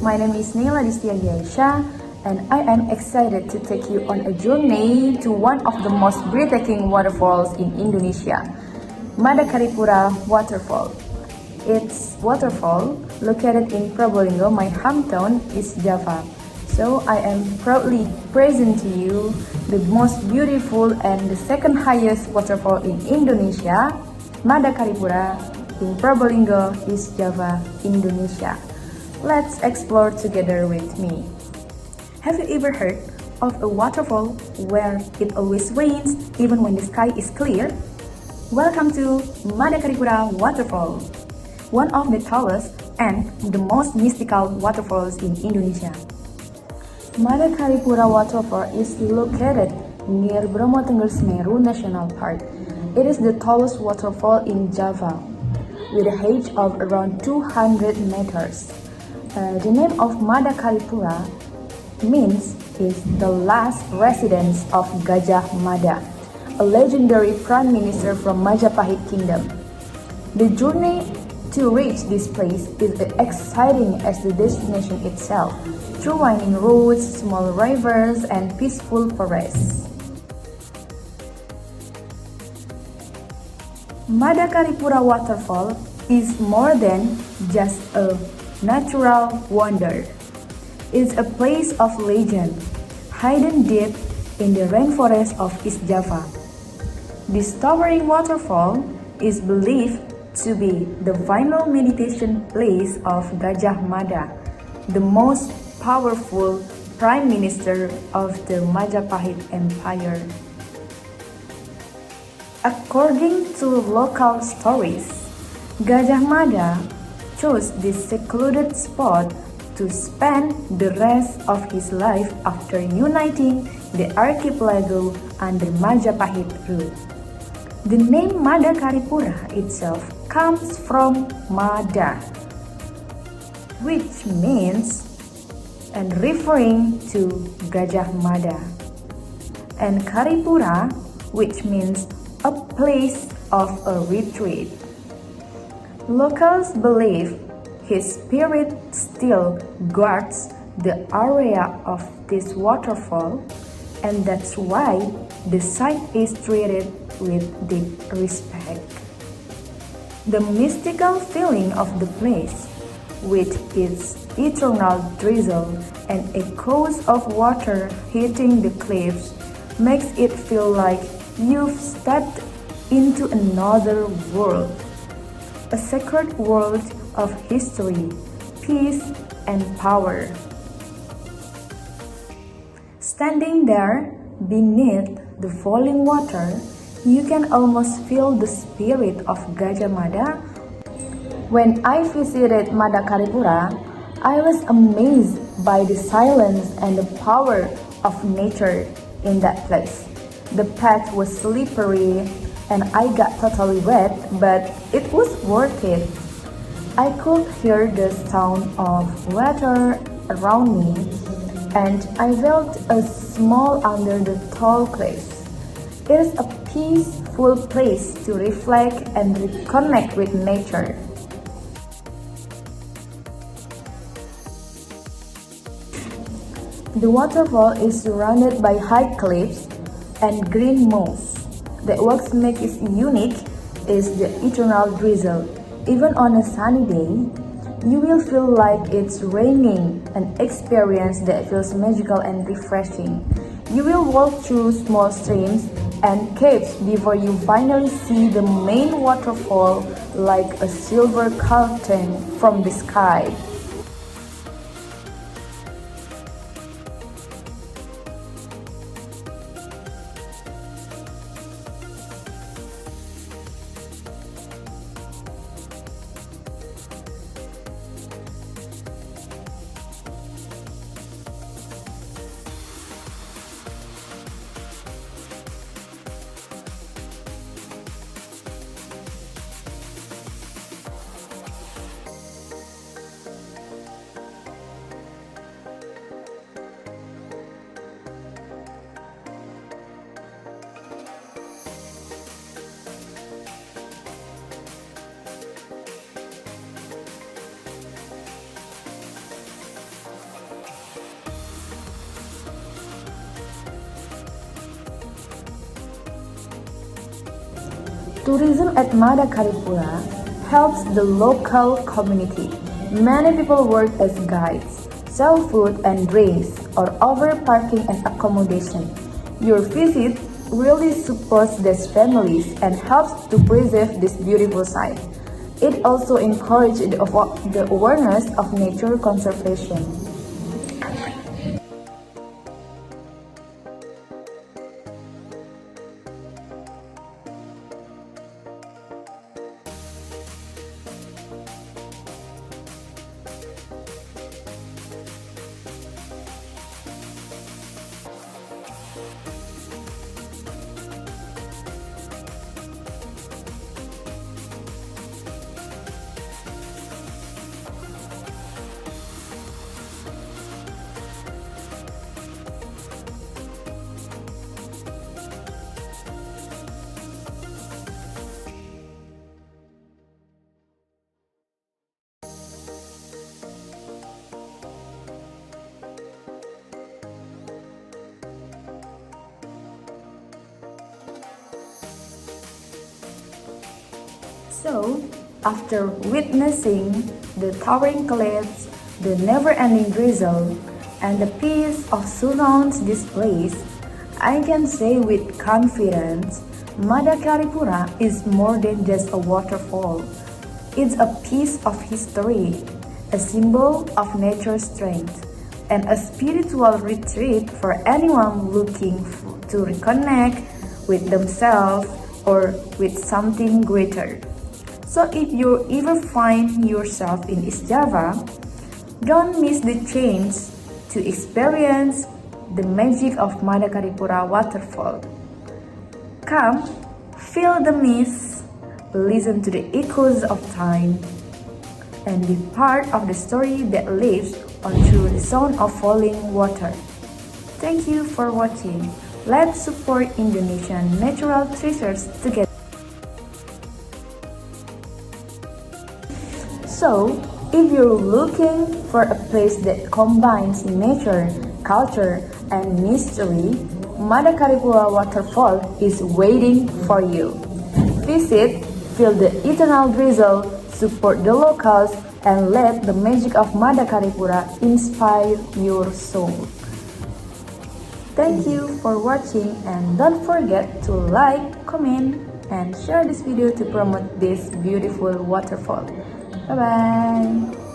my name is Neila Distya and I am excited to take you on a journey to one of the most breathtaking waterfalls in Indonesia, Madakaripura Waterfall. It's waterfall located in Probolinggo, my hometown, East Java. So I am proudly present to you the most beautiful and the second highest waterfall in Indonesia, Madakaripura in Probolinggo, East Java, Indonesia. Let's explore together with me. Have you ever heard of a waterfall where it always rains even when the sky is clear? Welcome to Madakaripura Waterfall, one of the tallest and the most mystical waterfalls in Indonesia. Madakaripura Waterfall is located near Bromo Tengger Semeru National Park. It is the tallest waterfall in Java, with a height of around 200 meters. The name of Madakaripura means is the last residence of Gajah Mada, a legendary prime minister from Majapahit Kingdom. The journey to reach this place is as exciting as the destination itself, through winding roads, small rivers, and peaceful forests. Madakaripura Waterfall is more than just a natural wonder. It's a place of legend, hidden deep in the rainforest of East Java. This towering waterfall is believed to be the final meditation place of Gajah Mada, the most powerful prime minister of the Majapahit Empire. According to local stories, Gajah Mada chose this secluded spot to spend the rest of his life after uniting the archipelago under Majapahit rule. The name Madakaripura itself comes from Mada, which means and referring to Gajah Mada, and Karipura, which means a place of a retreat. Locals believe his spirit still guards the area of this waterfall, and that's why the site is treated with deep respect. The mystical feeling of the place, with its eternal drizzle and echoes of water hitting the cliffs, makes it feel like you've stepped into another world, a sacred world of history, peace, and power. Standing there beneath the falling water, you can almost feel the spirit of Gajah Mada. When I visited Madakaripura, I was amazed by the silence and the power of nature in that place. The path was slippery and I got totally wet, but it was worth it. I could hear the sound of water around me, and I felt small under the tall cliffs. It is a peaceful place to reflect and reconnect with nature. The waterfall is surrounded by high cliffs and green moss. That what makes it unique is the eternal drizzle. Even on a sunny day, you will feel like it's raining, an experience that feels magical and refreshing. You will walk through small streams and caves before you finally see the main waterfall like a silver curtain from the sky. Tourism at Madakaripura helps the local community. Many people work as guides, sell food and drinks, or offer parking and accommodation. Your visit really supports these families and helps to preserve this beautiful site. It also encourages the awareness of nature conservation. So, after witnessing the towering cliffs, the never-ending drizzle, and the peace of surrounds this place, I can say with confidence, Madakaripura is more than just a waterfall. It's a piece of history, a symbol of nature's strength, and a spiritual retreat for anyone looking to reconnect with themselves or with something greater. So if you ever find yourself in East Java, don't miss the chance to experience the magic of Madakaripura Waterfall. Come, feel the mist, listen to the echoes of time, and be part of the story that lives on through the sound of falling water. Thank you for watching. Let's support Indonesian natural treasures together. So, if you're looking for a place that combines nature, culture, and mystery, Madakaripura Waterfall is waiting for you. Visit, feel the eternal drizzle, support the locals, and let the magic of Madakaripura inspire your soul. Thank you for watching, and don't forget to like, comment, and share this video to promote this beautiful waterfall. Bye-bye!